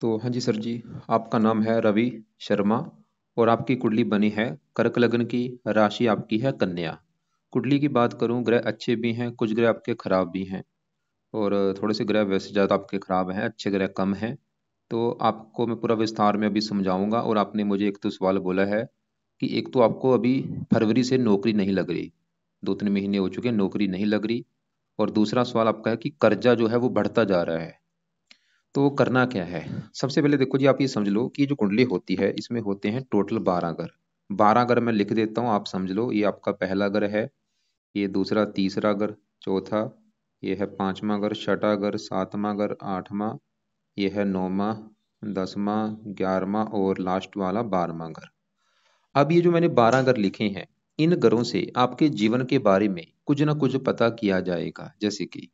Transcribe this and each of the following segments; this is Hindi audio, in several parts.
तो हाँ जी सर जी, आपका नाम है रवि शर्मा और आपकी कुंडली बनी है कर्क लग्न की। राशि आपकी है कन्या। कुंडली की बात करूं, ग्रह अच्छे भी हैं, कुछ ग्रह आपके खराब भी हैं और थोड़े से ग्रह वैसे ज़्यादा आपके खराब हैं, अच्छे ग्रह कम हैं। तो आपको मैं पूरा विस्तार में अभी समझाऊंगा। और आपने मुझे एक तो सवाल बोला है कि एक तो आपको अभी फरवरी से नौकरी नहीं लग रही, 2-3 महीने हो चुके हैं नौकरी नहीं लग रही। और दूसरा सवाल आपका है कि कर्जा जो है वो बढ़ता जा रहा है। तो करना क्या है? सबसे पहले देखो जी, आप ये समझ लो कि जो कुंडली होती है इसमें होते हैं टोटल 12 घर। 12 घर मैं लिख देता हूँ, आप समझ लो। ये आपका पहला घर है, ये दूसरा, तीसरा घर, चौथा, ये है पांचवा घर, छठा घर, सातवां घर, आठवां, ये है नौवां, 10वां, 11वां और लास्ट वाला 12वां घर। अब ये जो मैंने 12 घर लिखे हैं, इन घरों से आपके जीवन के बारे में कुछ ना कुछ पता किया जाएगा। जैसे कि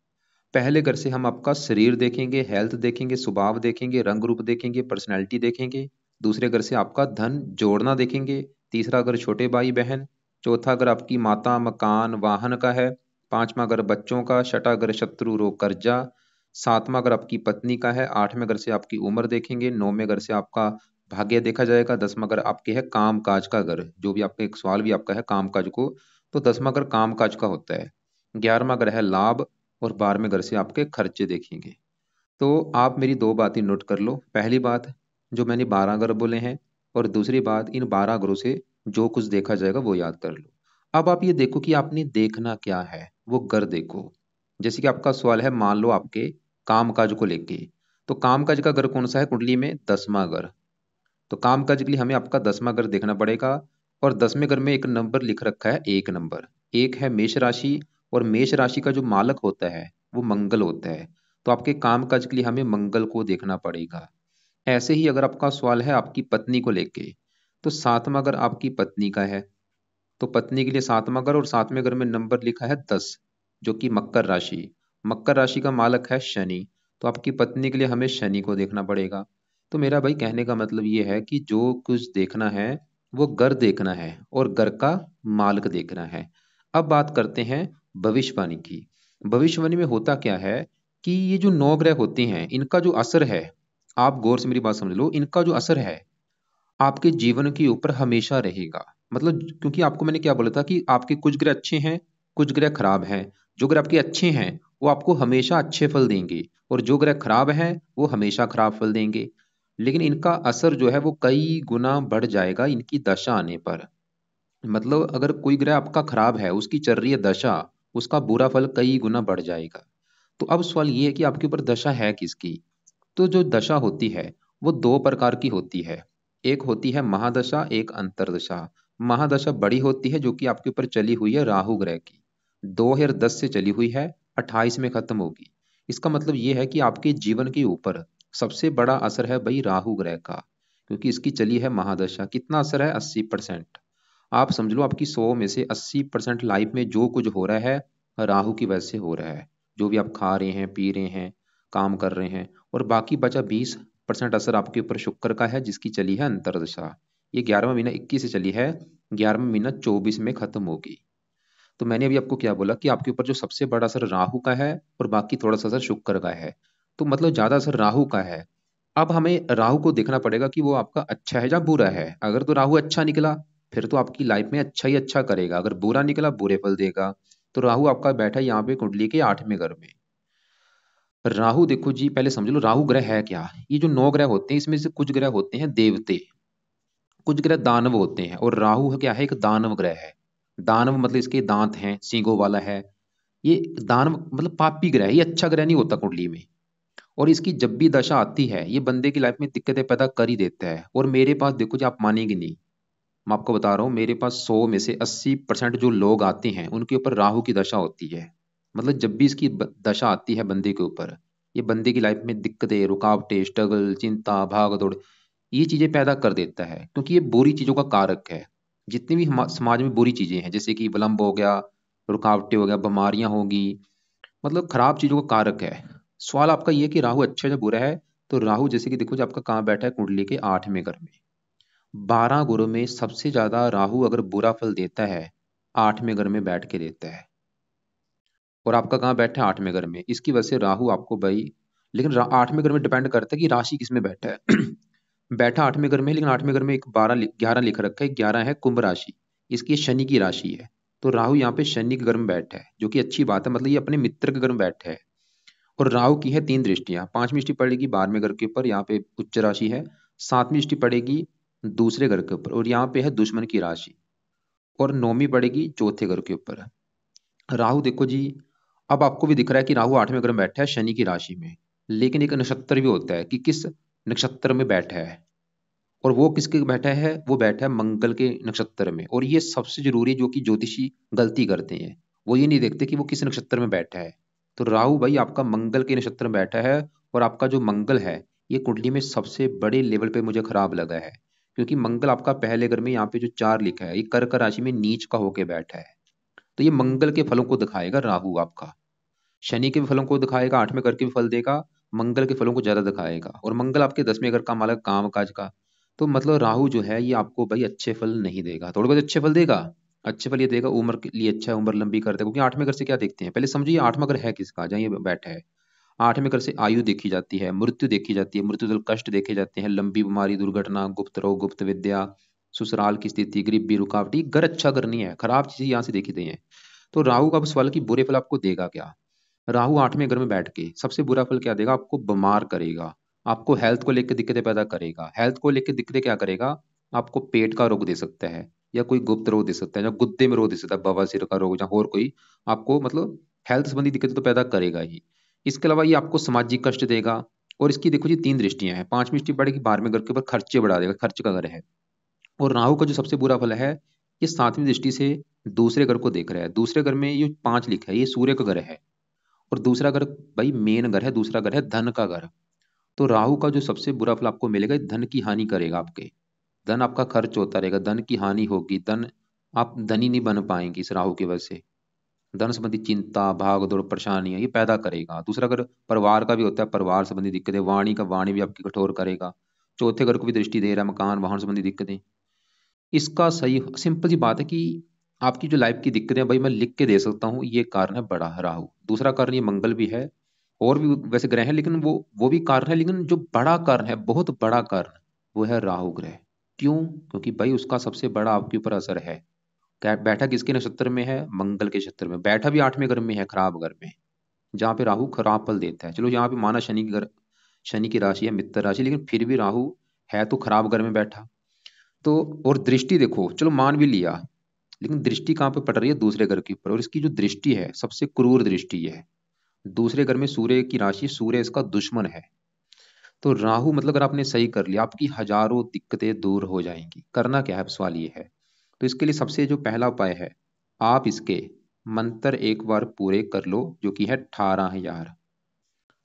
पहले घर से हम आपका शरीर देखेंगे, हेल्थ देखेंगे, स्वभाव देखेंगे, रंग रूप देखेंगे, पर्सनैलिटी देखेंगे। दूसरे घर से आपका धन जोड़ना देखेंगे। तीसरा घर छोटे भाई बहन। चौथा घर आपकी माता, मकान, वाहन का है। पांचवा घर बच्चों का। छठा घर शत्रु, रोग, कर्जा। सातवां घर आपकी पत्नी का है। आठवें घर से आपकी उम्र देखेंगे। नौवें घर से आपका भाग्य देखा जाएगा। 10वां घर आपके है काम काज का घर, जो भी आपका एक सवाल भी आपका है काम काज को, तो 10वां घर काम काज का होता है। 11वां घर है लाभ और 12वें घर से आपके खर्चे देखेंगे। तो आप मेरी दो बातें नोट कर लो। पहली बात, जो मैंने 12 घर बोले हैं, और दूसरी बात, इन 12 घरों से जो कुछ देखा जाएगा वो याद कर लो। अब आप ये देखो कि आपने देखना क्या है, वो घर देखो। जैसे कि आपका सवाल है, मान लो आपके काम काज को लेके, तो काम काज का घर कौन सा है कुंडली में? 10वां घर। तो काम काज के लिए हमें आपका 10वां घर देखना पड़ेगा। और 10वें घर में एक नंबर लिख रखा है, एक नंबर। एक है मेष राशि, और मेष राशि का जो मालक होता है वो मंगल होता है। तो आपके काम काज के लिए हमें मंगल को देखना पड़ेगा। ऐसे ही अगर आपका सवाल है आपकी पत्नी को लेके, तो 7वां घर आपकी पत्नी का है। तो पत्नी के लिए 7वां घर, और 7वें घर में नंबर लिखा है 10, जो कि मकर राशि। मकर राशि का मालक है शनि। तो आपकी पत्नी के लिए हमें शनि को देखना पड़ेगा। तो मेरा भाई कहने का मतलब ये है कि जो कुछ देखना है वो घर देखना है और घर का मालिक देखना है। अब बात करते हैं भविष्यवाणी की। भविष्यवाणी में होता क्या है कि ये जो 9 ग्रह होते हैं इनका जो असर है, आप गौर से मेरी बात समझ लो, इनका जो असर है आपके जीवन के ऊपर हमेशा रहेगा। मतलब क्योंकि आपको मैंने क्या बोला था कि आपके कुछ ग्रह अच्छे हैं, कुछ ग्रह खराब हैं। जो ग्रह आपके अच्छे हैं वो आपको हमेशा अच्छे फल देंगे, और जो ग्रह खराब हैं वो हमेशा खराब फल देंगे। लेकिन इनका असर जो है वो कई गुना बढ़ जाएगा इनकी दशा आने पर। मतलब अगर कोई ग्रह आपका खराब है, उसकी चल रही है दशा, उसका बुरा फल कई गुना बढ़ जाएगा। तो अब सवाल ये है कि आपके ऊपर दशा है किसकी? तो जो दशा होती है वो दो प्रकार की होती है। एक होती है महादशा, एक अंतरदशा। महादशा बड़ी होती है, जो कि आपके ऊपर चली हुई है राहु ग्रह की। 2010 से चली हुई है, 28 में खत्म होगी। इसका मतलब ये है कि आपके जीवन के ऊपर सबसे बड़ा असर है भाई राहु ग्रह का, क्योंकि इसकी चली है महादशा। कितना असर है? 80%। आप समझ लो आपकी 100 में से 80% लाइफ में जो कुछ हो रहा है राहु की वजह से हो रहा है। जो भी आप खा रहे हैं, पी रहे हैं, काम कर रहे हैं। और बाकी बचा 20% असर आपके ऊपर शुक्र का है, जिसकी चली है अंतरदशा। ये 11वां महीना 21 से चली है, 11वां महीना 24 में खत्म होगी। तो मैंने अभी आपको क्या बोला कि आपके ऊपर जो सबसे बड़ा असर राहु का है और बाकी थोड़ा सा असर शुक्र का है। तो मतलब ज्यादा असर राहु का है। अब हमें राहु को देखना पड़ेगा कि वो आपका अच्छा है या बुरा है। अगर तो राहु अच्छा निकला फिर तो आपकी लाइफ में अच्छा ही अच्छा करेगा, अगर बुरा निकला बुरे फल देगा। तो राहु आपका बैठा है यहाँ पे कुंडली के 8वें घर में। राहु देखो जी, पहले समझ लो राहु ग्रह है क्या। ये जो 9 ग्रह होते हैं इसमें से कुछ ग्रह होते हैं देवते, कुछ ग्रह दानव होते हैं। और राहु क्या है? एक दानव ग्रह है। दानव मतलब इसके दांत हैं, सींगों वाला है। ये दानव मतलब पापी ग्रह है, ये अच्छा ग्रह नहीं होता कुंडली में। और इसकी जब भी दशा आती है ये बंदे की लाइफ में दिक्कतें पैदा कर ही देता है। और मेरे पास देखो जी, आप मानेंगे नहीं, मैं आपको बता रहा हूँ, मेरे पास 100 में से 80% जो लोग आते हैं उनके ऊपर राहु की दशा होती है। मतलब जब भी इसकी दशा आती है बंदे के ऊपर, ये बंदे की लाइफ में दिक्कतें, रुकावटें, स्ट्रगल, चिंता, भाग दौड़, ये चीजें पैदा कर देता है। क्योंकि ये बुरी चीजों का कारक है। जितनी भी समाज में बुरी चीजें हैं, जैसे कि विलंब हो गया, रुकावटें हो गया, बीमारियां होगी, मतलब खराब चीजों का कारक है। सवाल आपका ये है कि राहु अच्छा है या बुरा है। तो राहु जैसे कि देखो जो आपका कहाँ बैठा है कुंडली के 8वें घर में। 12 गुरु में सबसे ज्यादा राहु अगर बुरा फल देता है, 8वें घर में बैठ के देता है। और आपका कहाँ बैठा है? 8वें घर में। इसकी वजह से राहु आपको भाई लेकिन 8वें घर में डिपेंड करता है कि राशि किसमें बैठा है। बैठा 8वें घर में है, लेकिन 8वें घर में एक 11 लिख रखा है, 11 है कुंभ राशि, इसकी ये शनि की राशि है। तो राहु यहाँ पे शनि के घर में बैठा है, जो कि अच्छी बात है, मतलब ये अपने मित्र के घर में बैठा है। और राहु की है 3 दृष्टियां, 5वीं दृष्टि पड़ेगी 12वें घर के ऊपर, यहाँ पे उच्च राशि है। 7वीं दृष्टि पड़ेगी दूसरे घर के ऊपर, और यहाँ पे है दुश्मन की राशि। और 9वीं पड़ेगी चौथे घर के ऊपर। राहु देखो जी, अब आपको भी दिख रहा है कि राहु 8वें घर में बैठा है शनि की राशि में, लेकिन एक नक्षत्र भी होता है कि किस नक्षत्र में बैठा है। और वो किसके बैठा है, वो बैठा है मंगल के नक्षत्र में। और ये सबसे जरूरी जो कि ज्योतिषी गलती करते हैं, वो ये नहीं देखते कि वो किस नक्षत्र में बैठा है। तो राहु भाई आपका मंगल के नक्षत्र में बैठा है, और आपका जो मंगल है ये कुंडली में सबसे बड़े लेवल पे मुझे खराब लगा है। क्योंकि मंगल आपका पहले घर में, यहाँ पे जो 4 लिखा है, ये कर्क राशि में नीच का होके बैठा है। तो ये मंगल के फलों को दिखाएगा राहु आपका। शनि के फलों को दिखाएगा, 8वें घर के भी फल देगा, मंगल के फलों को ज्यादा दिखाएगा। और मंगल आपके 10वें घर का मालक काम काज का। तो मतलब राहु जो है ये आपको भाई अच्छे फल नहीं देगा, थोड़े बहुत अच्छे फल देगा। अच्छे फल ये देगा, उम्र के लिए अच्छा है, उम्र लंबी कर देगा। क्योंकि 8वें घर से क्या देखते हैं, पहले समझिए 8वां घर है किसका, जहाँ ये बैठा है। 8वें घर से आयु देखी जाती है, मृत्यु देखी जाती है, मृत्यु दल कष्ट देखे जाते हैं, लंबी बीमारी, दुर्घटना, गुप्त रोग, गुप्त विद्या, ससुराल की स्थिति, गरीबी, रुकावट। ये घर अच्छा घर नहीं है, खराब चीजें यहाँ से देखी गई हैं। तो राहु का अब सवाल कि बुरे फल आपको देगा क्या। राहु 8वें घर में बैठ के सबसे बुरा फल क्या देगा, आपको बीमार करेगा। आपको हेल्थ को लेकर दिक्कतें पैदा करेगा। हेल्थ को लेकर दिक्कतें क्या करेगा, आपको पेट का रोग दे सकता है, या कोई गुप्त रोग दे सकता है, या गुद्दे में रोग दे सकता है, बवासीर का रोग, या और कोई आपको मतलब हेल्थ संबंधी दिक्कतें तो पैदा करेगा ही। इसके अलावा ये आपको सामाजिक कष्ट देगा। और इसकी देखो जी 3 दृष्टियां हैं, 5वीं दृष्टि पड़ेगी 12वें घर के ऊपर, खर्चे बढ़ा देगा, खर्च का घर है। और राहु का जो सबसे बुरा फल है, ये 7वीं दृष्टि से दूसरे घर को देख रहा है। दूसरे घर में ये 5 लिखा है, ये सूर्य का घर है। और दूसरा घर भाई मेन घर है, दूसरा घर है धन का घर। तो राहु का जो सबसे बुरा फल आपको मिलेगा, धन की हानि करेगा आपके। धन आपका खर्च होता रहेगा, धन की हानि होगी, धन आप धनी नहीं बन पाएंगे इस राहु की वजह से। धन संबंधी चिंता, भाग दौड़, परेशानियां ये पैदा करेगा। दूसरा घर परिवार का भी होता है, परिवार संबंधी दिक्कतें, वाणी भी आपकी कठोर करेगा। चौथे घर को भी दृष्टि दे रहा है, मकान वाहन संबंधी दिक्कतें। इसका सही सिंपल सी बात है कि आपकी जो लाइफ की दिक्कतें भाई मैं लिख के दे सकता हूँ, ये कारण है बड़ा राहु। दूसरा कारण ये मंगल भी है, और भी वैसे ग्रह हैं, लेकिन वो भी कारण है, लेकिन जो बड़ा कारण है, बहुत बड़ा कारण, वो है राहु ग्रह। क्यों, क्योंकि भाई उसका सबसे बड़ा आपके ऊपर असर है। बैठा किसके नक्षत्र में है, मंगल के नक्षत्र में बैठा, भी 8वें घर में है, खराब घर में, जहाँ पे राहु खराब फल देता है। चलो यहाँ पे माना शनि की घर, शनि की राशि है मित्र राशि, लेकिन फिर भी राहु है तो खराब घर में बैठा। तो और दृष्टि देखो, चलो मान भी लिया, लेकिन दृष्टि कहाँ पे पड़ रही है, दूसरे घर के ऊपर। और इसकी जो दृष्टि है सबसे क्रूर दृष्टि है। दूसरे घर में सूर्य की राशि, सूर्य इसका दुश्मन है। तो राहु मतलब अगर आपने सही कर लिया, आपकी हजारों दिक्कतें दूर हो जाएंगी। करना क्या है, अब सवाल ये है। तो इसके लिए सबसे जो पहला उपाय है, आप इसके मंत्र एक बार पूरे कर लो, जो कि है 18,000।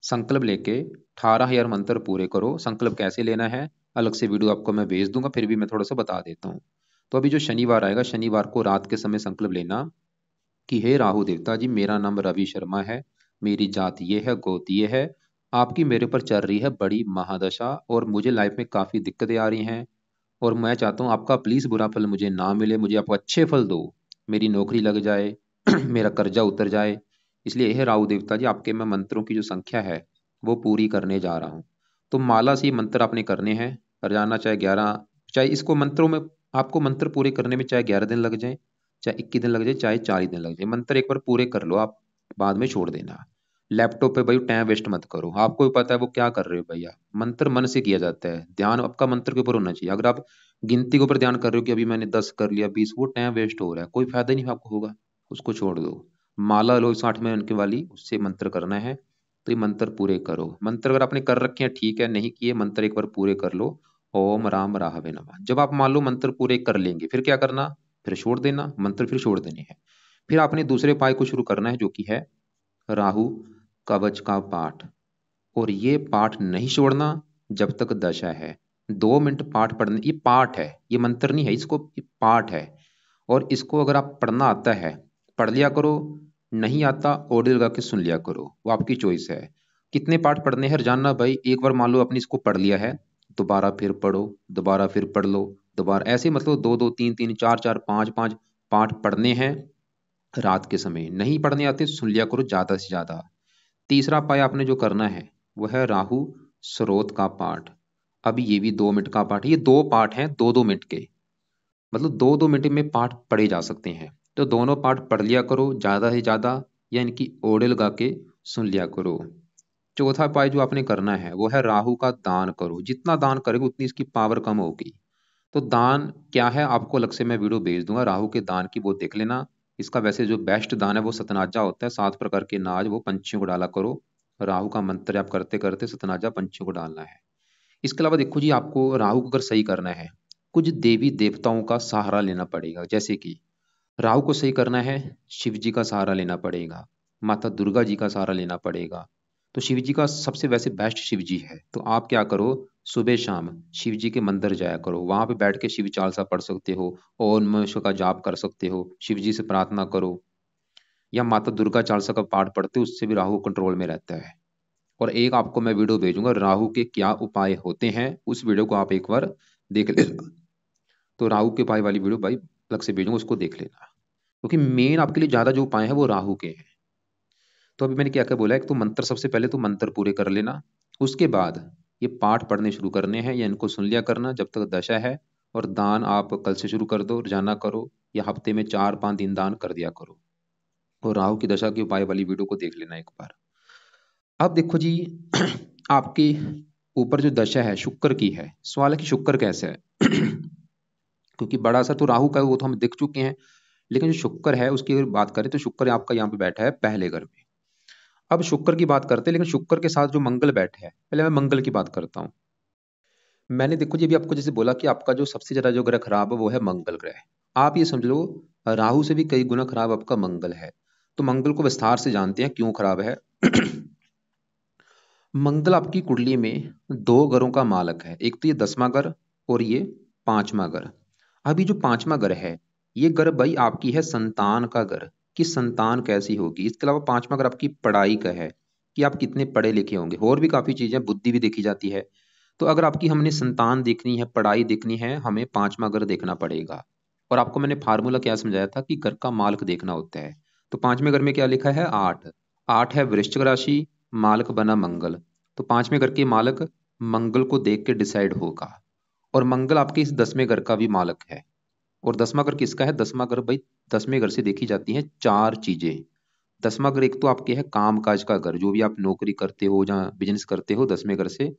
संकल्प लेके 18,000 मंत्र पूरे करो। संकल्प कैसे लेना है, अलग से वीडियो आपको मैं भेज दूंगा, फिर भी मैं थोड़ा सा बता देता हूँ। तो अभी जो शनिवार आएगा, शनिवार को रात के समय संकल्प लेना कि हे राहु देवता जी, मेरा नाम रवि शर्मा है, मेरी जात ये है, गोत ये है, आपकी मेरे पर चल रही है बड़ी महादशा, और मुझे लाइफ में काफी दिक्कतें आ रही हैं। और मैं चाहता हूँ आपका प्लीज बुरा फल मुझे ना मिले, मुझे आप अच्छे फल दो, मेरी नौकरी लग जाए, मेरा कर्जा उतर जाए। इसलिए हे राहु देवता जी, आपके मैं मंत्रों की जो संख्या है वो पूरी करने जा रहा हूँ। तो माला से ये मंत्र आपने करने हैं, रोजाना, चाहे 11, चाहे इसको मंत्रों में, आपको मंत्र पूरे करने में चाहे 11 दिन लग जाए, चाहे 21 दिन लग जाए, चाहे 40 दिन लग जाए, मंत्र एक बार पूरे कर लो आप, बाद में छोड़ देना। लैपटॉप पे भाई टाइम वेस्ट मत करो, आपको भी पता है वो क्या कर रहे हो भैया। मंत्र मन से किया जाता है, ध्यान आपका मंत्र के ऊपर होना चाहिए। अगर आप गिनती के ऊपर ध्यान कर रहे हो कि अभी मैंने 10 कर लिया, 20, वो टाइम वेस्ट हो रहा है, कोई फायदा नहीं आपको होगा, उसको छोड़ दो। माला लो 60 में उनके वाली, उससे मंत्र करना है। तो ये मंत्र पूरे करो। मंत्र अगर आपने कर रखे हैं ठीक है, नहीं किए मंत्र एक बार पूरे कर लो। ओम राम राहवे नमः। जब आप मान लो मंत्र पूरे कर लेंगे, फिर क्या करना, फिर छोड़ देना मंत्र, फिर छोड़ देने हैं। फिर आपने दूसरे उपाय को शुरू करना है, जो कि है राहु कवच का पाठ। और ये पाठ नहीं छोड़ना जब तक दशा है। 2 मिनट पाठ पढ़ने, ये पाठ है, ये मंत्र नहीं है, इसको ये पाठ है। और इसको अगर आप पढ़ना आता है, पढ़ लिया करो, नहीं आता ऑडियो लगा के सुन लिया करो, वो आपकी चॉइस है। कितने पाठ पढ़ने हैं जानना भाई, एक बार मान लो आपने इसको पढ़ लिया है, दोबारा फिर पढ़ो, दोबारा फिर पढ़ लो, दोबारा ऐसे, मतलब दो दो तीन तीन चार चार पांच पांच पाठ पढ़ने हैं। रात के समय नहीं पढ़ने आते, सुन लिया करो ज्यादा से ज्यादा। तीसरा पाया आपने जो करना है, वो है राहु स्रोत का पाठ। अब ये भी 2 मिनट का पाठ है, ये 2 पाठ हैं 2-2 मिनट के, मतलब 2-2 मिनट में पाठ पढ़े जा सकते हैं। तो दोनों पाठ पढ़ लिया करो ज़्यादा से ज़्यादा, या इनकी ऑडियो लगा के सुन लिया करो। चौथा उपाय जो आपने करना है वो है राहु का दान करो। जितना दान करोगे उतनी इसकी पावर कम होगी। तो दान क्या है, आपको अलग से मैं वीडियो भेज दूंगा राहु के दान की, वो देख लेना। इसका वैसे जो बेस्ट दान है वो सतनाजा होता है, 7 प्रकार के नाज वो पंछियों को डाला करो। राहु का मंत्र आप करते करते सतनाजा पंछियों को डालना है। इसके अलावा देखो जी, आपको राहु को अगर सही करना है, कुछ देवी देवताओं का सहारा लेना पड़ेगा। जैसे कि राहु को सही करना है, शिव जी का सहारा लेना पड़ेगा, माता दुर्गा जी का सहारा लेना पड़ेगा। तो शिव जी का सबसे वैसे बेस्ट शिव जी है। तो आप क्या करो, सुबह शाम शिव जी के मंदिर जाया करो, वहां पे बैठ के शिव चालीसा पढ़ सकते हो, ओम नमः शिवाय का जाप कर सकते हो, शिव जी से प्रार्थना करो, या माता दुर्गा चालीसा का पाठ पढ़ते हो, उससे भी राहु कंट्रोल में रहता है। और एक आपको मैं वीडियो भेजूंगा राहु के क्या उपाय होते हैं, उस वीडियो को आप एक बार देख लेना। तो राहु के उपाय वाली वीडियो भाई अलग से भेजूंगा, उसको देख लेना, क्योंकि मेन आपके लिए ज्यादा जो उपाय है वो राहु के हैं। तो अभी मैंने क्या क्या बोला, एक तो मंत्र, सबसे पहले तो मंत्र पूरे कर लेना। उसके बाद ये पाठ पढ़ने शुरू करने हैं, या इनको सुन लिया करना जब तक दशा है। और दान आप कल से शुरू कर दो, रोजाना करो, या हफ्ते में 4-5 दिन दान कर दिया करो। और राहु की दशा के उपाय वाली वीडियो को देख लेना एक बार। अब देखो जी, आपके ऊपर जो दशा है शुक्र की है, सवाल है कि शुक्र कैसे है। क्योंकि बड़ा असर तो राहु का है, वो तो हम देख चुके हैं। लेकिन जो शुक्र है उसकी अगर बात करें तो शुक्र आपका यहाँ पे बैठा है पहले घर में। अब शुक्र की बात करते हैं, लेकिन शुक्र के साथ जो मंगल बैठे हैं, पहले मैं मंगल की बात करता हूँ। मैंने देखो जी अभी आपको जैसे बोला कि आपका जो सबसे ज्यादा जो ग्रह खराब है वो है मंगल ग्रह। आप ये समझ लो राहु से भी कई गुना खराब आपका मंगल है। तो मंगल को विस्तार से जानते हैं क्यों खराब है। मंगल आपकी कुंडली में 2 घरों का मालक है, एक तो ये 10वां घर और ये 5वां घर। अभी जो 5वां घर है, ये घर भाई आपकी है संतान का घर, कि संतान कैसी होगी। इसके अलावा 5वां घर आपकी पढ़ाई का है, कि आप कितने पढ़े लिखे होंगे। और भी काफी चीजें, बुद्धि भी देखी जाती है। तो अगर आपकी हमने संतान देखनी है, पढ़ाई देखनी है, हमें 5वां घर देखना पड़ेगा। और आपको मैंने फार्मूला क्या समझाया था कि घर का मालक देखना होता है। तो 5वें घर में क्या लिखा है, 8। 8 है वृश्चिक राशि, मालक बना मंगल। तो 5वें घर के मालक मंगल को देख के डिसाइड होगा। और मंगल आपके इस 10वें घर का भी मालक है। और 10वां घर किसका है, 10वां घर भाई 10वें घर से देखी जाती हैं 4 चीजें। 10वां घर एक तो आपके है काम काज का घर, जो भी आप नौकरी करते हो जहाँ बिजनेस करते हो, 10वें घर से।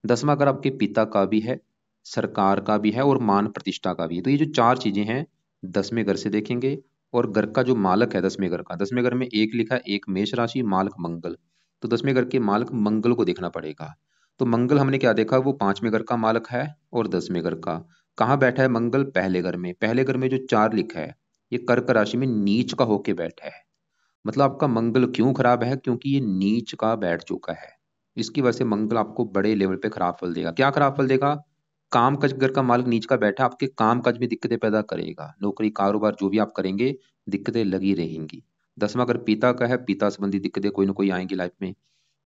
10वां घर आपके पिता का भी है, सरकार का भी है, और मान प्रतिष्ठा का भी है। तो ये जो 4 चीजें हैं 10वें घर से देखेंगे। और घर का जो मालक है 10वें घर का, 10वें घर में एक लिखा है, एक मेष राशि, मालक मंगल। तो 10वें घर के मालक मंगल को देखना पड़ेगा। तो मंगल हमने क्या देखा, वो 5वें घर का मालक है। और 10वें घर का कहाँ बैठा है मंगल, पहले घर में। पहले घर में जो 4 लिखा है, ये कर्क राशि में नीच का होके बैठा है। मतलब आपका मंगल क्यों खराब है, क्योंकि ये नीच का बैठ चुका है। इसकी वजह से मंगल आपको बड़े लेवल पे खराब फल देगा। क्या खराब फल देगा, काम काज, घर का मालिक नीच का बैठा, आपके काम काज में दिक्कतें पैदा करेगा। नौकरी कारोबार जो भी आप करेंगे, दिक्कतें लगी रहेंगी। 10वां घर पिता का है, पिता संबंधी दिक्कतें कोई ना कोई आएंगी लाइफ में।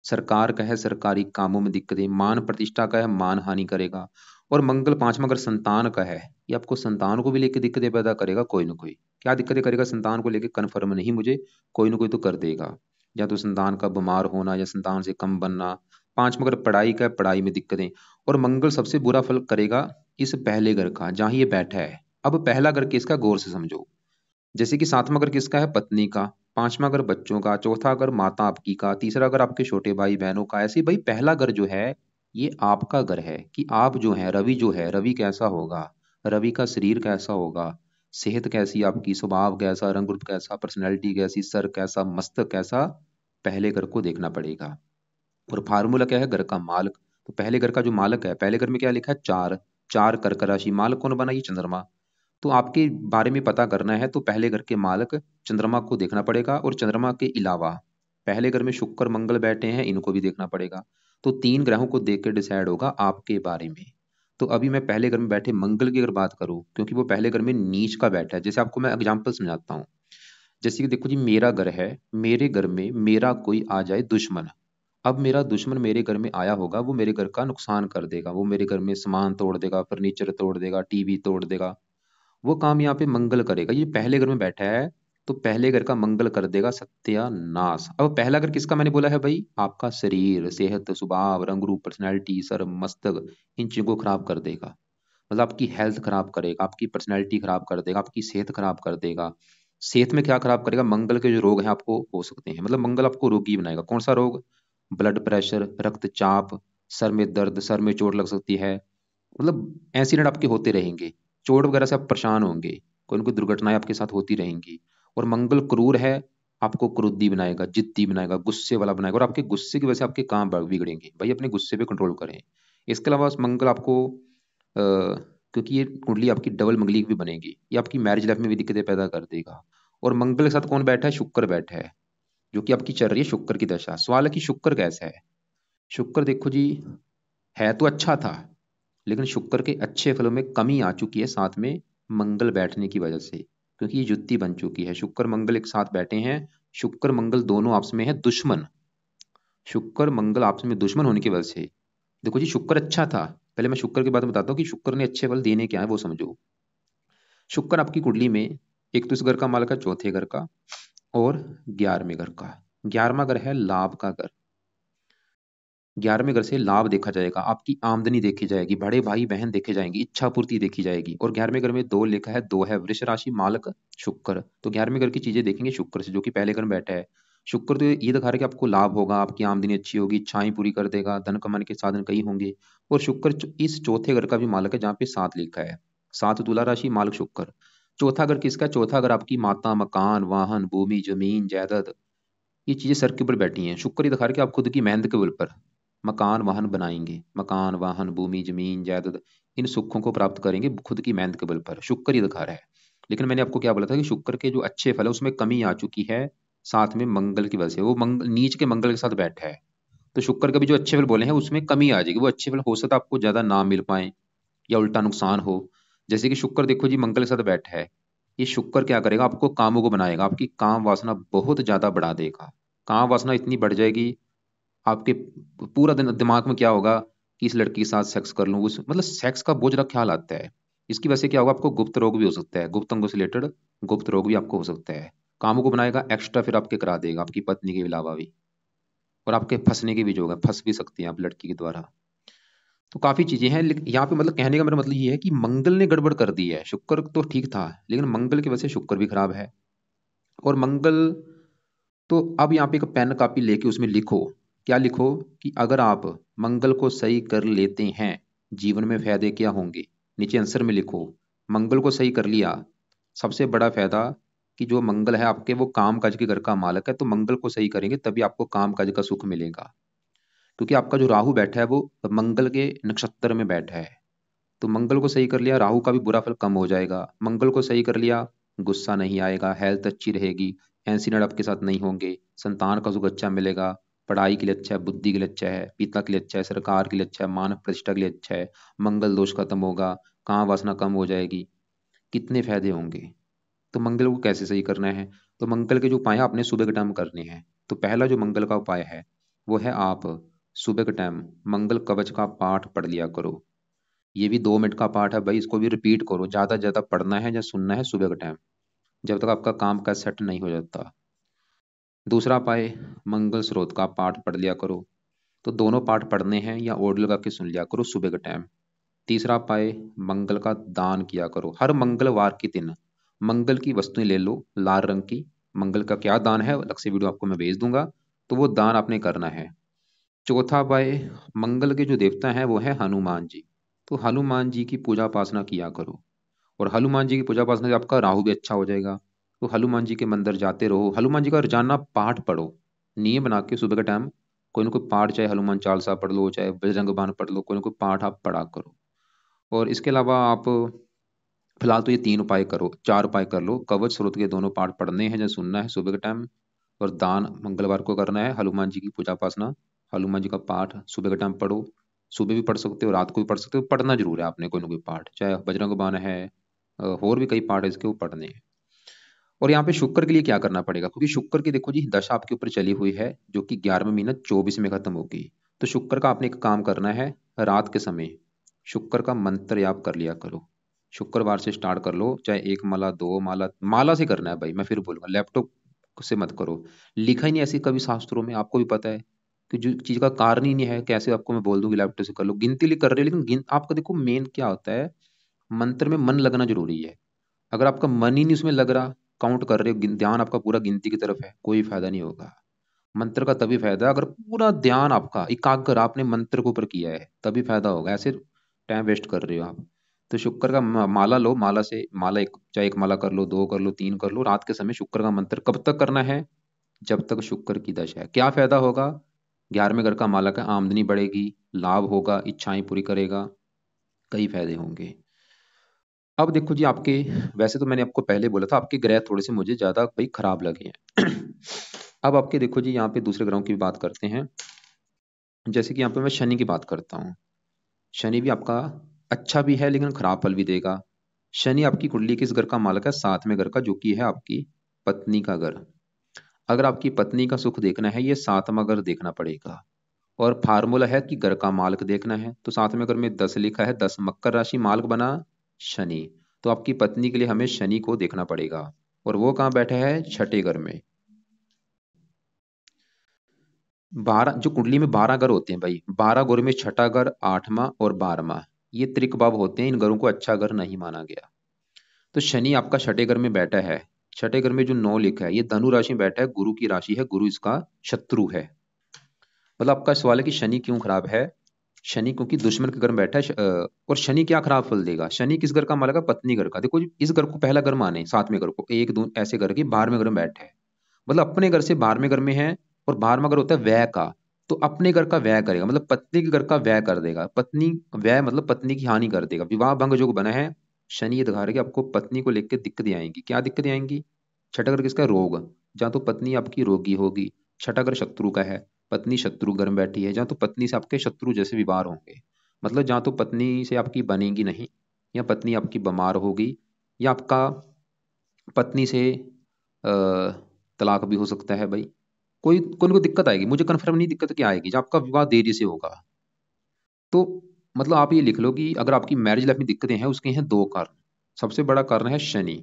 सरकार का है, सरकारी कामों में दिक्कतें। मान प्रतिष्ठा का है, मान हानि करेगा। और मंगल 5वां घर संतान का है, ये आपको संतान को भी लेकर दिक्कतें पैदा करेगा कोई ना कोई। क्या दिक्कतें करेगा संतान को लेकर, कन्फर्म नहीं मुझे, कोई ना कोई तो कर देगा। या तो संतान का बीमार होना, या संतान से कम बनना। 5वां घर पढ़ाई का है, पढ़ाई में दिक्कतें। और मंगल सबसे बुरा फल करेगा इस पहले घर का, जहां ये बैठा है। अब पहला घर किसका, गौर से समझो। जैसे कि 7वां घर किसका है, पत्नी का। 5वां घर बच्चों का। चौथा घर माता आपकी का। तीसरा घर आपके छोटे भाई बहनों का। ऐसे भाई पहला घर जो है ये आपका घर है, कि आप जो है, रवि जो है, रवि कैसा होगा, रवि का शरीर कैसा होगा, सेहत कैसी आपकी, स्वभाव कैसा, रंग रूप कैसा, पर्सनैलिटी कैसी, सर कैसा, मस्तक कैसा, पहले घर को देखना पड़ेगा। और फार्मूला क्या है, घर का मालक। तो पहले घर का जो मालक है, पहले घर में क्या लिखा है, 4। 4 कर्क राशि, मालक कौन बना, ये चंद्रमा। तो आपके बारे में पता करना है तो पहले घर के मालक चंद्रमा को देखना पड़ेगा। और चंद्रमा के अलावा पहले घर में शुक्र मंगल बैठे हैं, इनको भी देखना पड़ेगा। तो 3 ग्रहों को देख के डिसाइड होगा आपके बारे में। तो अभी मैं पहले घर में बैठे मंगल की अगर बात करूं, क्योंकि वो पहले घर में नीच का बैठा है। जैसे आपको मैं एग्जांपल समझाता हूँ। जैसे कि देखो जी, मेरा घर है, मेरे घर में मेरा कोई आ जाए दुश्मन। अब मेरा दुश्मन मेरे घर में आया होगा, वो मेरे घर का नुकसान कर देगा, वो मेरे घर में सामान तोड़ देगा, फर्नीचर तोड़ देगा, टीवी तोड़ देगा। वो काम यहाँ पे मंगल करेगा, ये पहले घर में बैठा है। तो पहले घर का मंगल कर देगा सत्यानाश। अब पहला घर किसका मैंने बोला है भाई? आपका शरीर, सेहत, स्वभाव, रंग रूप, पर्सनैलिटी, सर, मस्तक, इन चीजों को खराब कर देगा। मतलब आपकी हेल्थ खराब करेगा, आपकी पर्सनैलिटी खराब कर देगा, आपकी सेहत खराब कर देगा। सेहत में क्या खराब करेगा? मंगल के जो रोग हैं आपको हो सकते हैं, मतलब मंगल आपको रोगी बनाएगा। कौन सा रोग? ब्लड प्रेशर, रक्तचाप, सर में दर्द, सर में चोट लग सकती है, मतलब एक्सीडेंट आपके होते रहेंगे, चोट वगैरह से आप परेशान होंगे, कोई ना कोई दुर्घटनाएं आपके साथ होती रहेंगी। और मंगल क्रूर है, आपको क्रोधी बनाएगा, जिद्दी बनाएगा, गुस्से वाला बनाएगा, और आपके गुस्से की वजह से आपके काम बिगड़ेंगे। भाई अपने गुस्से पे कंट्रोल करें। इसके अलावा मंगल आपको क्योंकि ये कुंडली आपकी डबल मंगली भी बनेगी, ये आपकी मैरिज लाइफ में भी दिक्कतें पैदा कर देगा। और मंगल के साथ कौन बैठा है? शुक्र बैठा है, जो कि आपकी चल रही है शुक्र की दशा। सवाल है कि शुक्र कैसा है? शुक्र देखो जी, है तो अच्छा था, लेकिन शुक्र के अच्छे फलों में कमी आ चुकी है साथ में मंगल बैठने की वजह से, क्योंकि ये युति बन चुकी है। शुक्र मंगल एक साथ बैठे हैं, शुक्र मंगल दोनों आपस में है दुश्मन। शुक्र मंगल आपस में दुश्मन होने की वजह से, देखो जी शुक्र अच्छा था। पहले मैं शुक्र के बारे में बताता हूँ कि शुक्र ने अच्छे फल देने क्या है वो समझो। शुक्र आपकी कुंडली में एक तो इस घर का मालक है, चौथे घर का और 11वें घर का। 11वां घर है लाभ का घर। 11वें घर से लाभ देखा जाएगा, आपकी आमदनी देखी जाएगी, बड़े भाई बहन देखे जाएंगे, इच्छा पूर्ति देखी जाएगी। और 11वें घर में दो लिखा है, दो है वृष राशि मालक शुक्र, तो 11वें घर की चीजें देखेंगे शुक्र से, जो कि पहले घर में बैठा है। शुक्र तो ये दिखा रहा है कि आपको लाभ होगा, आपकी आमदनी अच्छी होगी, इच्छाएं पूरी कर देगा, धन कमाने के साधन कई होंगे। और शुक्र इस चौथे घर का भी मालक है, जहाँ पे सात लिखा है, सात तुला राशि मालक शुक्र। चौथा घर किसका? चौथा घर आपकी माता, मकान, वाहन, भूमि, जमीन, जायदाद, ये चीजें सर के ऊपर बैठी हैं। शुक्र ये दिखा रहा है कि आप खुद की मेहनत के बल पर मकान वाहन बनाएंगे, मकान वाहन भूमि जमीन जायदाद, इन सुखों को प्राप्त करेंगे खुद की मेहनत के बल पर। शुक्र ये दिखा रहा है। लेकिन मैंने आपको क्या बोला था कि शुक्र के जो अच्छे फल है उसमें कमी आ चुकी है साथ में मंगल की वजह से, वो मंगल नीच के मंगल के साथ बैठा है। तो शुक्र के भी जो अच्छे फल बोले हैं उसमें कमी आ जाएगी, वो अच्छे फल हो सकता है आपको ज्यादा ना मिल पाए या उल्टा नुकसान हो। जैसे कि शुक्र देखो जी मंगल के साथ बैठा है, ये शुक्र क्या करेगा? आपको कामों को बनाएगा, आपकी काम वासना बहुत ज्यादा बढ़ा देगा। काम वासना इतनी बढ़ जाएगी आपके, पूरा दिन दिमाग में क्या होगा कि इस लड़की के साथ सेक्स कर लूं, उस मतलब सेक्स का बहुत ज्यादा ख्याल आता है। इसकी वजह से क्या होगा? आपको गुप्त रोग भी हो सकता है, गुप्त अंगों से रिलेटेड गुप्त रोग भी आपको हो सकता है। कामों को बनाएगा एक्स्ट्रा, फिर आपके करा देगा आपकी पत्नी के अलावा भी। और आपके फंसने की भी जो है, फंस भी सकती हैं आप लड़की के द्वारा। तो काफी चीजें हैं, लेकिन यहाँ पे मतलब कहने का मेरा मतलब ये है कि मंगल ने गड़बड़ कर दी है। शुक्र तो ठीक था, लेकिन मंगल की वजह से शुक्र भी खराब है। और मंगल, तो अब यहाँ पे एक पेन कॉपी लेके उसमें लिखो। क्या लिखो? कि अगर आप मंगल को सही कर लेते हैं, जीवन में फायदे क्या होंगे? नीचे आंसर में लिखो। मंगल को सही कर लिया, सबसे बड़ा फायदा कि जो मंगल है आपके वो काम काज के घर का मालक है, तो मंगल को सही करेंगे तभी आपको काम काज का सुख मिलेगा। क्योंकि आपका जो राहु बैठा है वो मंगल के नक्षत्र में बैठा है, तो मंगल को सही कर लिया, राहु का भी बुरा फल कम हो जाएगा। मंगल को सही कर लिया, गुस्सा नहीं आएगा, हेल्थ अच्छी रहेगी, एक्सीडेंट आपके साथ नहीं होंगे, संतान का सुख अच्छा मिलेगा, पढ़ाई के लिए अच्छा है, बुद्धि के लिए अच्छा है, पिता के लिए अच्छा है, सरकार के लिए अच्छा है, मानव प्रतिष्ठा के लिए अच्छा है, मंगल दोष खत्म होगा, काम वासना कम हो जाएगी। कितने फायदे होंगे। तो मंगल को कैसे सही करना है? तो मंगल के जो उपाय है आपने सुबह के टाइम करने हैं। तो पहला जो मंगल का उपाय है वो है, आप सुबह के टाइम मंगल कवच का पाठ पढ़ लिया करो। ये भी 2 मिनट का पाठ है भाई, इसको भी रिपीट करो, ज्यादा ज्यादा पढ़ना है या सुनना है सुबह के टाइम, जब तक आपका काम का सेट नहीं हो जाता। दूसरा पाए, मंगल स्रोत का पाठ पढ़ लिया करो। तो दोनों पाठ पढ़ने हैं या ऑडियो लगा के सुन लिया करो सुबह के टाइम। तीसरा पाए, मंगल का दान किया करो। हर मंगलवार के दिन मंगल की वस्तुएं ले लो लाल रंग की। मंगल का क्या दान है अलग से वीडियो आपको मैं भेज दूंगा, तो वो दान आपने करना है। चौथा पाए, मंगल के जो देवता हैं वो है हनुमान जी, तो हनुमान जी की पूजा उपासना किया करो। और हनुमान जी की पूजा उपासना से आपका राहु भी अच्छा हो जाएगा। तो हनुमान जी के मंदिर जाते रहो, हनुमान जी का रोजाना पाठ पढ़ो, नियम बना के सुबह के टाइम कोई ना कोई पाठ, चाहे हनुमान चालीसा पढ़ लो, चाहे बजरंग बाण पढ़ लो, कोई ना कोई पाठ आप पढ़ा करो। और इसके अलावा आप फिलहाल तो ये 3 उपाय करो, 4 उपाय कर लो। कवच स्रोत के दोनों पाठ पढ़ने हैं या सुनना है सुबह के टाइम, और दान मंगलवार को करना है, हनुमान जी की पूजा उपासना, हनुमान जी का पाठ सुबह के टाइम पढ़ो। सुबह भी पढ़ सकते हो, रात को भी पढ़ सकते हो, पढ़ना जरूर है आपने कोई ना कोई पाठ, चाहे बजरंग बाण है, और भी कई पाठ है इसके वो पढ़ने हैं। और यहाँ पे शुक्र के लिए क्या करना पड़ेगा? क्योंकि शुक्र की देखो जी दशा आपके ऊपर चली हुई है, जो कि 11वें महीना 24 में खत्म होगी। तो शुक्र का आपने एक काम करना है, रात के समय शुक्र का मंत्र याप कर लिया करो। शुक्रवार से स्टार्ट कर लो, चाहे एक माला, दो माला, माला से करना है भाई। मैं फिर बोलूंगा लैपटॉप से मत करो। लिखा ही नहीं ऐसी कभी शास्त्रों में, आपको भी पता है कि जो चीज का कारण ही नहीं है, कैसे आपको मैं बोल दूंगी लैपटॉप से कर लो। गिनती लिख कर रहे हो, लेकिन आपका देखो मेन क्या होता है, मंत्र में मन लगना जरूरी है। अगर आपका मन ही नहीं उसमें लग रहा, काउंट कर रहे हो, ध्यान आपका पूरा गिनती की तरफ है, कोई फायदा नहीं होगा। मंत्र का तभी फायदा है अगर पूरा ध्यान आपका एकाग्र आपने मंत्र के ऊपर किया है, तभी फायदा होगा। ऐसे टाइम वेस्ट कर रहे हो आप। तो शुक्र का माला लो, माला से माला एक, चाहे एक माला कर लो, दो कर लो, तीन कर लो। रात के समय शुक्र का मंत्र कब तक करना है, जब तक शुक्र की दशा है। क्या फायदा होगा, 11वें घर का मालक है, आमदनी बढ़ेगी, लाभ होगा, इच्छाएं पूरी करेगा, कई फायदे होंगे। अब देखो जी आपके, वैसे तो मैंने आपको पहले बोला था आपके ग्रह थोड़े से मुझे ज्यादा भाई खराब लगे हैं। अब आपके देखो जी यहाँ पे दूसरे ग्रहों की भी बात करते हैं। जैसे कि यहाँ पे मैं शनि की बात करता हूँ। शनि भी आपका अच्छा भी है लेकिन खराब फल भी देगा। शनि आपकी कुंडली किस घर का मालक है, 7वें घर का, जो कि है आपकी पत्नी का घर। अगर आपकी पत्नी का सुख देखना है, ये 7वां घर देखना पड़ेगा। और फार्मूला है कि घर का मालक देखना है, तो 7वें घर में 10 लिखा है, 10 मकर राशि, मालक बना शनि। तो आपकी पत्नी के लिए हमें शनि को देखना पड़ेगा। और वो कहाँ बैठा है, छठे घर में। 12 जो कुंडली में 12 घर होते हैं भाई, 12 घरों में छठा घर, 8वां और 12वां, ये त्रिकबाब होते हैं। इन घरों को अच्छा घर नहीं माना गया। तो शनि आपका छठे घर में बैठा है। छठे घर में जो 9 लिखा है, ये धनु राशि में बैठा है, गुरु की राशि है, गुरु इसका शत्रु है। मतलब आपका सवाल है कि शनि क्यों खराब है। शनि क्योंकि दुश्मन के घर में बैठा है। और शनि क्या खराब फल देगा, शनि किस घर का मालक है, पत्नी घर का। देखो जी, इस घर को पहला घर माने, 7वें घर को, एक दो ऐसे घर के 12वें घर में बैठे है। मतलब अपने घर से 12वें घर में है। और 12वां घर होता है व्यय का। तो अपने घर का व्यय करेगा, मतलब पत्नी के घर का व्यय कर देगा। पत्नी व्यय मतलब पत्नी की हानि कर देगा, विवाह भंग जो बना है। शनि ये दिखा रहा है कि आपको पत्नी को लेकर दिक्कतें आएंगी। क्या दिक्कतें आएंगी, छठा घर किसका है? रोग। जहाँ तो पत्नी आपकी रोगी होगी। छठा घर शत्रु का है, पत्नी शत्रु घर में बैठी है, जहाँ तो पत्नी से आपके शत्रु जैसे व्यवहार होंगे। मतलब जहाँ तो पत्नी से आपकी बनेगी नहीं, या पत्नी आपकी बीमार होगी, या आपका पत्नी से तलाक भी हो सकता है भाई। कोई दिक्कत आएगी, मुझे कन्फर्म नहीं दिक्कत क्या आएगी, जब आपका विवाह देरी से होगा। तो मतलब आप ये लिख लो कि अगर आपकी मैरिज लाइफ में दिक्कतें हैं, उसके हैं दो कारण। सबसे बड़ा कारण है शनि,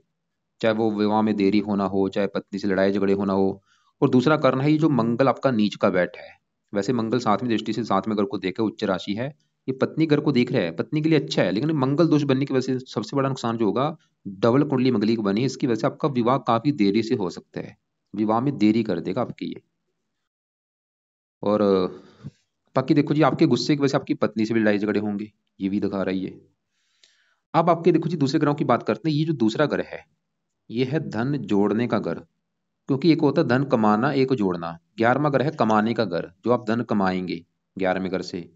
चाहे वो विवाह में देरी होना हो, चाहे पत्नी से लड़ाई झगड़े होना हो। और दूसरा कारण है ये जो मंगल आपका नीच का बैठ है। वैसे मंगल 7वीं दृष्टि से 7वें घर को देखे, उच्च राशि है। ये पत्नी घर को देख रहा है, पत्नी के लिए अच्छा है, लेकिन मंगल दोष बनने की वजह से सबसे बड़ा नुकसान जो होगा, डबल कुंडली मंगली की बनी है, इसकी वजह से आपका विवाह काफी देरी से हो सकता है। विवाह में देरी कर देगा आपकी ये। और बाकी देखो जी आपके गुस्से की वजह से आपकी पत्नी से भी लड़ाई झगड़े होंगे, ये भी दिखा रही है। अब आपके देखो जी दूसरे ग्रहों की बात करते हैं। ये जो दूसरा ग्रह है, ये है धन जोड़ने का घर। क्योंकि एक होता है धन कमाना, एक जोड़ना। 11वां घर है कमाने का घर, जो आप धन कमाएंगे 11वें घर से।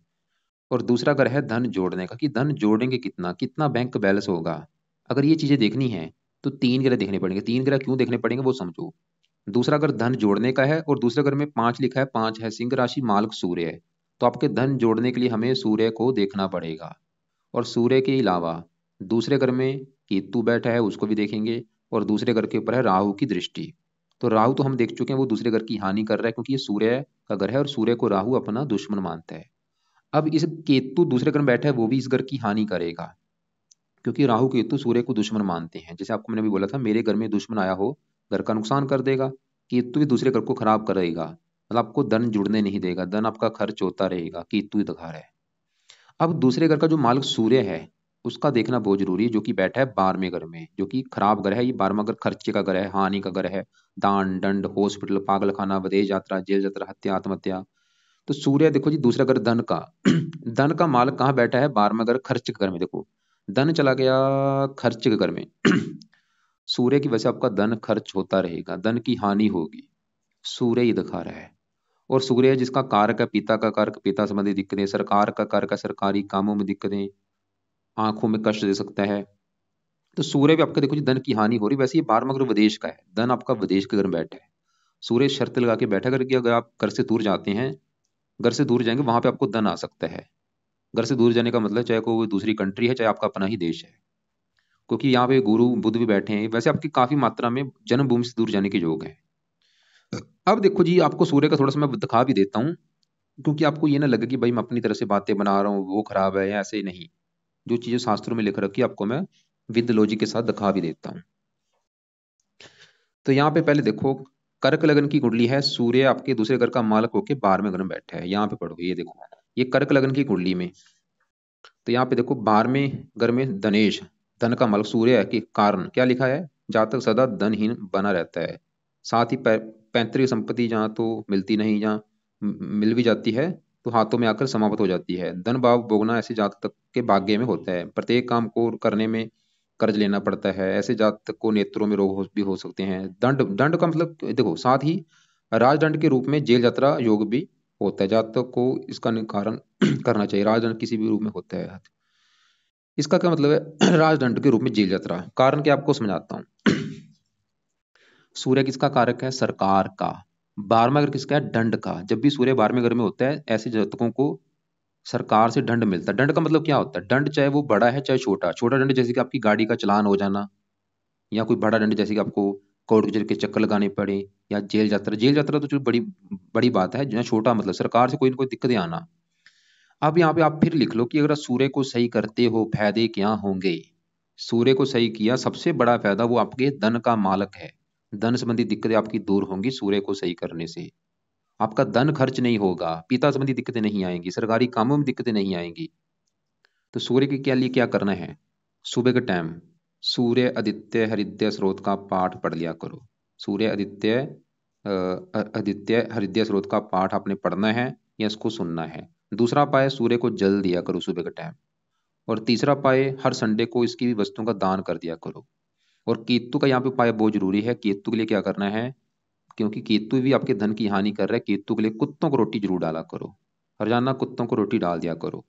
और दूसरा घर है धन जोड़ने का, कि धन जोड़ेंगे कितना, कितना बैंक बैलेंस होगा। अगर ये चीजें देखनी है तो 3 ग्रह देखने पड़ेंगे। 3 ग्रह क्यों देखने पड़ेंगे वो समझो। दूसरा घर धन जोड़ने का है, और दूसरे घर में 5 लिखा है, 5 है सिंह राशि, मालक सूर्य है। तो आपके धन जोड़ने के लिए हमें सूर्य को देखना पड़ेगा। और सूर्य के अलावा दूसरे घर में केतु बैठा है, उसको भी देखेंगे। और दूसरे घर के ऊपर है राहु की दृष्टि। तो राहु तो हम देख चुके हैं, वो दूसरे घर की हानि कर रहा है, क्योंकि ये सूर्य का घर है, और सूर्य को राहु अपना दुश्मन मानता है। अब इस केतु दूसरे घर में बैठा है, वो भी इस घर की हानि करेगा। क्योंकि राहु केतु सूर्य को दुश्मन मानते हैं। जैसे आपको मैंने भी बोला था, मेरे घर में दुश्मन आया हो, घर का नुकसान कर देगा। केतु भी दूसरे घर को खराब करेगा, मतलब आपको धन जुड़ने नहीं देगा, धन आपका खर्च होता रहेगा। केतु ही दिखा रहा है। अब दूसरे घर का जो मालिक सूर्य है, उसका देखना बहुत जरूरी है, जो कि बैठा है 12वें घर में, जो कि खराब घर है। ये 12वां घर खर्चे का घर है, हानि का घर है। दान दंड, हॉस्पिटल, पागल खाना, विदेश यात्रा, जेल यात्रा, हत्या, आत्महत्या। तो सूर्य देखो जी दूसरा घर धन का। धन का मालिक कहाँ बैठा है, 12वां घर खर्च के घर में। देखो धन चला गया खर्च के घर में। सूर्य की वजह से आपका धन खर्च होता रहेगा, धन की हानि होगी। सूर्य ही दिखा रहा है। और सूर्य जिसका कारक है, पिता का कारक, पिता संबंधी दिक्कतें, सरकार का कारक है, सरकारी कामों में दिक्कतें, आंखों में कष्ट दे सकता है। तो सूर्य भी आपका देखो जी धन की हानि हो रही। वैसे ये 12वां घर विदेश का है, धन आपका विदेश के घर में बैठा है। सूर्य शर्त लगा के बैठा करके, अगर आप घर से दूर जाते हैं, घर से दूर जाएंगे, वहां पे आपको धन आ सकता है। घर से दूर जाने का मतलब चाहे कोई दूसरी कंट्री है, चाहे आपका अपना ही देश है। क्योंकि यहाँ पे गुरु बुध भी बैठे हैं, वैसे आपकी काफी मात्रा में जन्मभूमि से दूर जाने के योग है। अब देखो जी आपको सूर्य का थोड़ा सा मैं दिखा भी देता हूँ, क्योंकि आपको ये ना लगे कि भाई मैं अपनी तरह से बातें बना रहा हूँ, वो खराब है, या ऐसे ही नहीं। जो चीजें शास्त्रों में लिख रखी है आपको मैं विद लॉजिक के साथ दिखा भी देता हूँ। तो यहाँ पे पहले देखो, कर्क लगन की कुंडली है, सूर्य आपके दूसरे घर का मालक होके 12वें घर में बैठा है। यहाँ पे पढ़ो, ये देखो, ये कर्क लगन की कुंडली में, तो यहाँ पे देखो 12वें घर में धनेश, धन का मालक सूर्य है कि कारण क्या लिखा है, जातक सदा धनहीन बना रहता है। साथ ही पैतृक संपत्ति जहाँ तो मिलती नहीं, जहाँ मिल भी जाती है तो हाथों में आकर समाप्त हो जाती है। धन भाव भोगना ऐसे जातक के भाग्य में होता है। प्रत्येक काम को करने में कर्ज लेना पड़ता है। ऐसे जातक को नेत्रों में रोग भी हो सकते हैं। दंड, दंड का मतलब देखो, साथ ही राजदंड के रूप में जेल यात्रा योग भी होता है। जातक को इसका निवारण करना चाहिए। राजदंड किसी भी रूप में होता है। इसका क्या मतलब है राजदंड के रूप में जेल यात्रा, कारण क्या आपको समझाता हूँ। सूर्य किसका कारक है, सरकार का। 12वां घर किसका है, दंड का। जब भी सूर्य 12वें घर में होता है, ऐसे जातकों को सरकार से दंड मिलता है। दंड का मतलब क्या होता है, दंड चाहे वो बड़ा है चाहे छोटा। छोटा दंड जैसे कि आपकी गाड़ी का चालान हो जाना, या कोई बड़ा दंड जैसे कि आपको कोर्ट कचहरी के चक्कर लगाने पड़े, या जेल यात्रा। जेल यात्रा तो जो बड़ी बड़ी बात है, जो छोटा मतलब सरकार से कोई ना कोई दिक्कतें आना। अब यहाँ पे आप फिर लिख लो कि अगर सूर्य को सही करते हो फायदे क्या होंगे। सूर्य को सही किया, सबसे बड़ा फायदा वो आपके धन का मालक है। धन संबंधी दिक्कतें आपकी दूर होंगी सूर्य को सही करने से। आपका धन खर्च नहीं होगा, पिता संबंधी दिक्कतें नहीं आएंगी, सरकारी कामों में दिक्कतें नहीं आएंगी। तो सूर्य के क्या लिए क्या करना है, सुबह के टाइम सूर्य आदित्य हृदय स्रोत का पाठ पढ़ लिया करो। सूर्य आदित्य आदित्य हृदय स्रोत का पाठ आपने पढ़ना है या इसको सुनना है। दूसरा पाए, सूर्य को जल दिया करो सुबह के टाइम। और तीसरा पाए, हर संडे को इसकी भी वस्तुओं का दान कर दिया करो। और केतु का यहाँ पे पाया बहुत जरूरी है। केतु के लिए क्या करना है, क्योंकि केतु भी आपके धन की हानि कर रहा है। केतु के लिए कुत्तों को रोटी जरूर डाला करो, रोजाना कुत्तों को रोटी डाल दिया करो।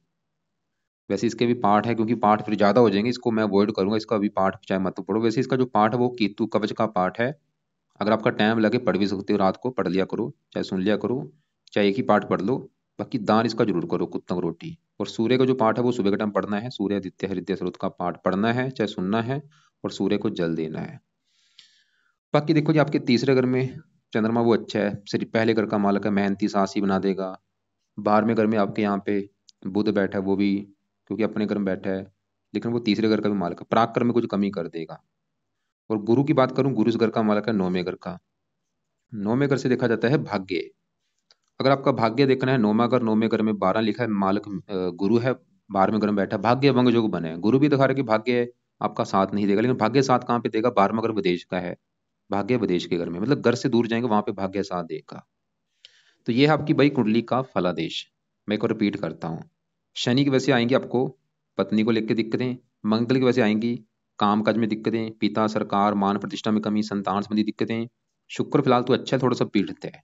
वैसे इसके भी पाठ है, क्योंकि पाठ फिर ज्यादा हो जाएंगे, इसको मैं अवॉइड करूंगा। इसका भी पाठ चाहे मत पढ़ो। वैसे इसका जो पाठ है वो केतु कवच का पाठ है। अगर आपका टाइम लगे पढ़ भी सकते हो, रात को पढ़ लिया करो, चाहे सुन लिया करो, चाहे एक ही पाठ पढ़ लो। बाकी दान इसका जरूर करो, कुत्तों को रोटी। और सूर्य का जो पाठ है वो सुबह के टाइम पढ़ना है। सूर्य आदित्य हृदय स्रोत का पाठ पढ़ना है, चाहे सुनना है, और सूर्य को जल देना है। बाकी देखो जी, आपके तीसरे घर में चंद्रमा वो अच्छा है, सिर्फ पहले घर का मालक है, मेहनती साहसी बना देगा। 12वें घर में आपके यहाँ पे बुध बैठा है, वो भी क्योंकि अपने घर में बैठा है, लेकिन वो तीसरे घर का भी मालक है, पराक्रम में कुछ कमी कर देगा। और गुरु की बात करूं, गुरु इस घर का मालक है 9वें घर का। 9वें घर से देखा जाता है भाग्य। अगर आपका भाग्य देखना है, 9वां घर में 12 लिखा है, मालक गुरु है, 12वें घर में बैठा है, भाग्य भंग योग बने। गुरु भी दिखा रहा है कि भाग्य आपका साथ नहीं देगा, लेकिन भाग्य साथ कहाँ पे देगा, 12वां घर विदेश का है। भाग्य विदेश के घर में, मतलब घर से दूर जाएंगे वहां पे भाग्य साथ देगा। तो ये है आपकी भाई कुंडली का फलादेश। मैं एक और रिपीट करता हूँ। शनि की वजह से आएंगी आपको पत्नी को लेकर दिक्कतें। मंगल की वजह से आएंगी काम काज में दिक्कतें, पिता सरकार मान प्रतिष्ठा में कमी, संतान संबंधी दिक्कतें। शुक्र फिलहाल तो अच्छा है, थोड़ा सा पीड़ित है।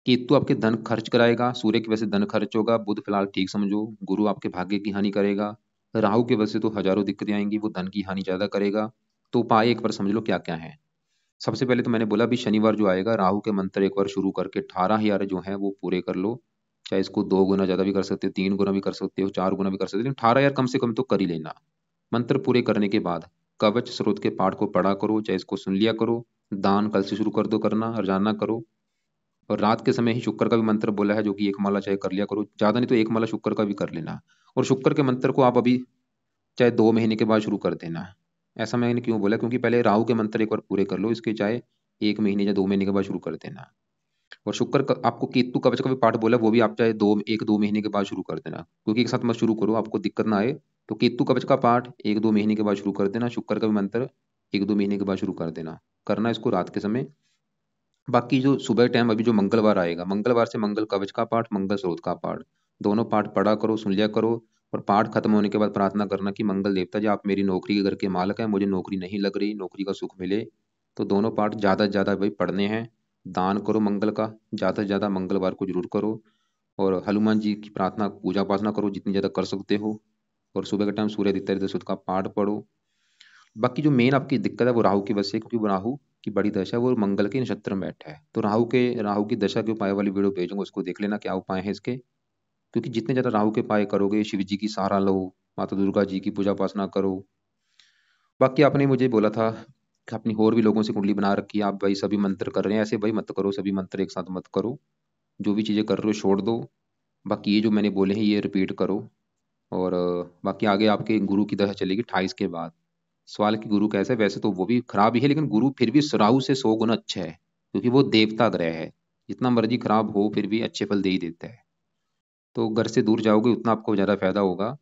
केतु आपके धन खर्च कराएगा, सूर्य की वजह से धन खर्च होगा। बुध फिलहाल ठीक समझो। गुरु आपके भाग्य की हानि करेगा। राहु की वजह से तो हजारों दिक्कतें आएंगी, वो धन की हानि ज्यादा करेगा। तो उपाय एक बार समझ लो क्या क्या है। सबसे पहले तो मैंने बोला भी शनिवार जो आएगा, राहु के मंत्र एक बार शुरू करके 18,000 जो है वो पूरे कर लो। चाहे इसको 2 गुना ज्यादा भी कर सकते हो, 3 गुना भी कर सकते हो, 4 गुना भी कर सकते हो, लेकिन 18,000 कम से कम तो कर ही लेना। मंत्र पूरे करने के बाद कवच स्रोत के पाठ को पढ़ा करो, चाहे इसको सुन लिया करो। दान कल से शुरू कर दो करना, रोजाना करो। और रात के समय ही शुक्र का भी मंत्र बोला है, जो कि एक माला चाहे कर लिया करो, ज्यादा नहीं तो एक माला शुक्र का भी कर लेना। और शुक्र के मंत्र को आप अभी चाहे 2 महीने के बाद शुरू कर देना। ऐसा मैंने क्यों बोला, क्योंकि पहले राहु के मंत्र एक बार पूरे कर लो, इसके चाहे 1 महीने या 2 महीने के बाद शुरू कर देना। और शुक्र का आपको केतु कवच का भी पाठ बोला, वो भी आप चाहे 1-2 महीने के बाद शुरू कर देना, क्योंकि एक साथ मत शुरू करो, आपको दिक्कत ना आए। तो केतु कवच का पाठ 1-2 महीने के बाद शुरू कर देना, शुक्र का भी मंत्र 1-2 महीने के बाद शुरू कर देना। करना इसको रात के समय। बाकी जो सुबह टाइम अभी जो मंगलवार आएगा, मंगलवार से मंगल कवच का पाठ, मंगल स्रोत का पाठ, दोनों पाठ पढ़ा करो, सुन लिया करो। और पाठ खत्म होने के बाद प्रार्थना करना कि मंगल देवता जी, आप मेरी नौकरी के घर के मालक हैं, मुझे नौकरी नहीं लग रही, नौकरी का सुख मिले। तो दोनों पाठ ज्यादा से ज्यादा भाई पढ़ने हैं। दान करो मंगल का, ज्यादा से ज्यादा मंगलवार को जरूर करो। और हनुमान जी की प्रार्थना पूजा उपासना करो जितनी ज्यादा कर सकते हो। और सुबह के टाइम सूर्य आदित्य हृदय सूक्त का पाठ पढ़ो। बाकी जो मेन आपकी दिक्कत है वो राहु की वजह से, क्योंकि वो राहु की बड़ी दशा है, वो मंगल के नक्षत्र में बैठा है। तो राहु की दशा के उपाय वाली वीडियो भेजूंगा, उसको देख लेना क्या उपाय है इसके। क्योंकि जितने ज्यादा राहु के उपाय करोगे, शिव जी की सहारा लो, माता दुर्गा जी की पूजा उपासना करो। बाकी आपने मुझे बोला था कि अपनी और भी लोगों से कुंडली बना रखी है, आप भाई सभी मंत्र कर रहे हैं, ऐसे भाई मत करो, सभी मंत्र एक साथ मत करो। जो भी चीजें कर रहे हो छोड़ दो। बाकी ये जो मैंने बोले हैं ये रिपीट करो। और बाकी आगे आपके गुरु की दशा चलेगी 28 के बाद। सवाल कि गुरु कैसे, वैसे तो वो भी खराब ही है, लेकिन गुरु फिर भी राहु से 100 गुना अच्छा है, क्योंकि वो देवता ग्रह है। जितना मर्जी खराब हो फिर भी अच्छे फल दे ही देता है। तो घर से दूर जाओगे उतना आपको ज़्यादा फायदा होगा।